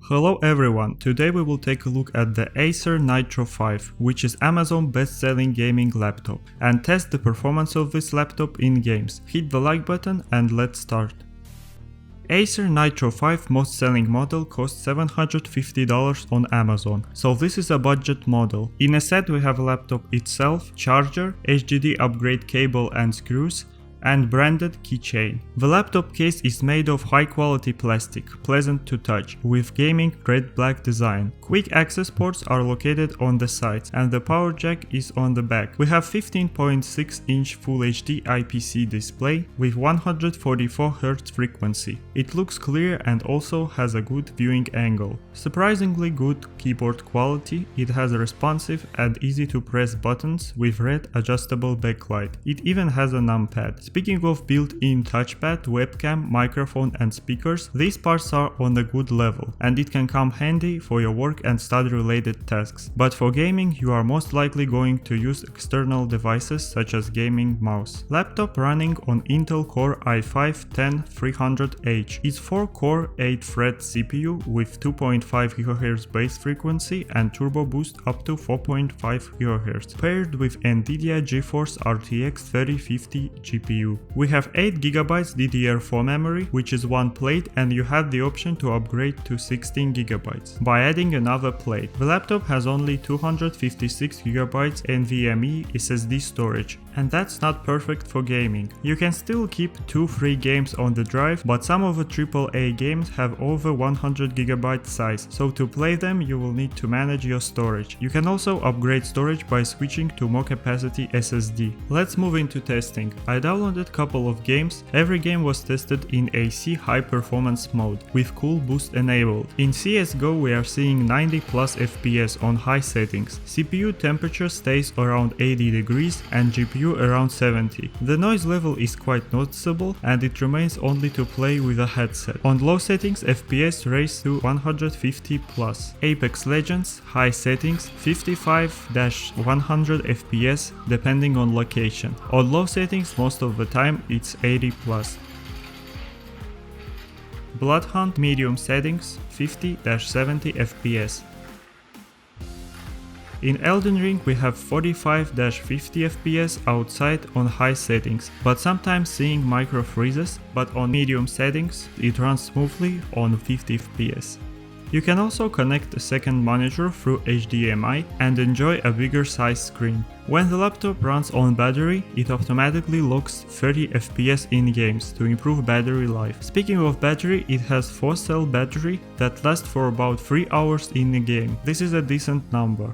Hello everyone, today we will take a look at the Acer Nitro 5, which is Amazon's best-selling gaming laptop, and test the performance of this laptop in games. Hit the like button and let's start. Acer Nitro 5 most selling model costs $750 on Amazon, so this is a budget model. In a set we have a laptop itself, charger, HDD upgrade cable and screws, and branded keychain. The laptop case is made of high quality plastic, pleasant to touch, with gaming red-black design. Quick access ports are located on the sides and the power jack is on the back. We have 15.6-inch Full HD IPS display with 144Hz frequency. It looks clear and also has a good viewing angle. Surprisingly good keyboard quality, it has responsive and easy to press buttons with red adjustable backlight. It even has a numpad. Speaking of built-in touchpad, webcam, microphone and speakers, these parts are on a good level and it can come handy for your work and study related tasks. But for gaming you are most likely going to use external devices such as gaming mouse. Laptop running on Intel Core i5-10300H. It's 4-core 8-thread CPU with 2.5 GHz base frequency and turbo boost up to 4.5 GHz, paired with NVIDIA GeForce RTX 3050 GPU. We have 8GB DDR4 memory, which is one plate, and you have the option to upgrade to 16GB by adding another plate. The laptop has only 256GB NVMe SSD storage, and that's not perfect for gaming. You can still keep 2 free games on the drive, but some of the AAA games have over 100GB size, so to play them you will need to manage your storage. You can also upgrade storage by switching to more capacity SSD. Let's move into testing. I downloaded a couple of games. Every game was tested in AC high performance mode with cool boost enabled. In CSGO we are seeing 90+ FPS on high settings. CPU temperature stays around 80 degrees and GPU around 70. The noise level is quite noticeable and it remains only to play with a headset. On low settings FPS raise to 150+. Apex Legends high settings 55-100 FPS depending on location. On low settings most of the time it's 80+. Bloodhunt medium settings 50-70 FPS. In Elden Ring we have 45-50 FPS outside on high settings, but sometimes seeing micro freezes, but on medium settings it runs smoothly on 50 FPS. You can also connect a second monitor through HDMI and enjoy a bigger size screen. When the laptop runs on battery, it automatically locks 30 FPS in games to improve battery life. Speaking of battery, it has 4-cell battery that lasts for about 3 hours in the game. This is a decent number.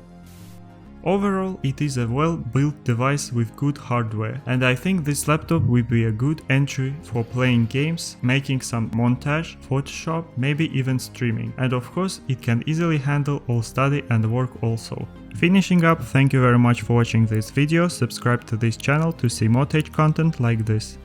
Overall, it is a well-built device with good hardware, and I think this laptop will be a good entry for playing games, making some montage, Photoshop, maybe even streaming. And of course, it can easily handle all study and work also. Finishing up, thank you very much for watching this video, subscribe to this channel to see more tech content like this.